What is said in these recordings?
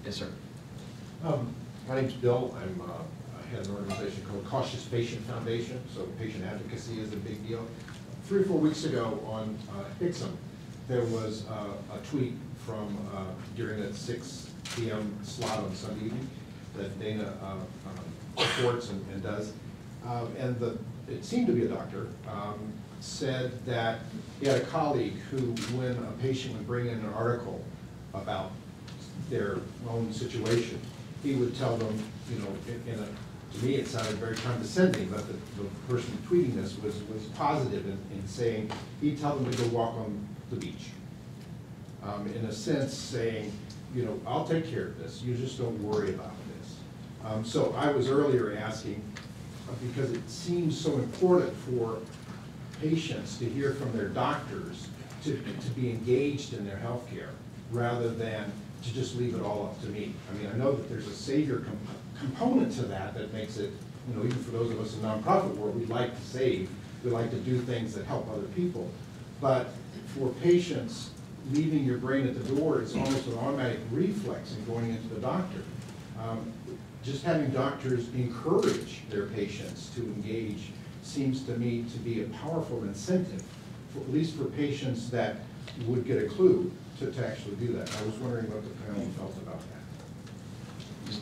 Yes, sir. My name's Bill. I head an organization called Cautious Patient Foundation, so patient advocacy is a big deal. 3 or 4 weeks ago on Ixom, there was a tweet from during that 6 p.m. slot on Sunday evening that Dana reports and does. It seemed to be a doctor, said that he had a colleague who, when a patient would bring in an article about their own situation, he would tell them, you know, to me it sounded very condescending, but the person tweeting this was positive in saying he'd tell them to go walk on the beach. In a sense saying, you know, I'll take care of this, you just don't worry about this. So I was earlier asking, because it seems so important for patients to hear from their doctors to be engaged in their health care rather than to just leave it all up to me. I mean, I know that there's a savior component to that makes it, you know, even for those of us in the nonprofit world, we like to save, we like to do things that help other people. But for patients, leaving your brain at the door is almost an automatic reflex in going into the doctor. Just having doctors encourage their patients to engage seems to me to be a powerful incentive, at least for patients that would get a clue to actually do that. I was wondering what the panel felt about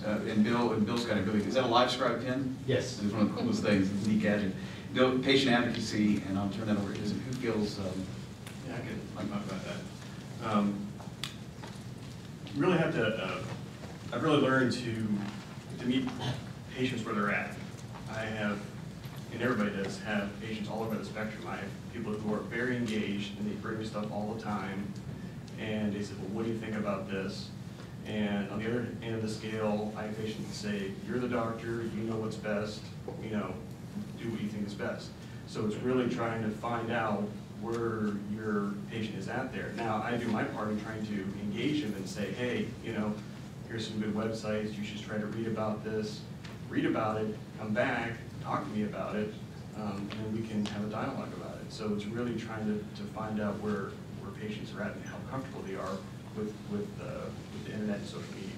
that. And Bill's got a really, is that a LiveScribe pen? Yes. It's one of the coolest things, it's a neat gadget. Bill, patient advocacy, and I'll turn that over to who feels. Yeah, I can talk about that. Really have to, I've really learned to meet patients where they're at. I have, and everybody does, have patients all over the spectrum. I have people who are very engaged and they bring me stuff all the time. And they said, well, what do you think about this? And on the other end of the scale, I have patients that say, you're the doctor, you know what's best, you know, do what you think is best. So it's really trying to find out where your patient is at there. Now, I do my part in trying to engage them and say, hey, you know, here's some good websites, you should try to read about this, read about it, come back, talk to me about it, and then we can have a dialogue about it. So it's really trying to find out where patients are at and how comfortable they are with the internet and social media.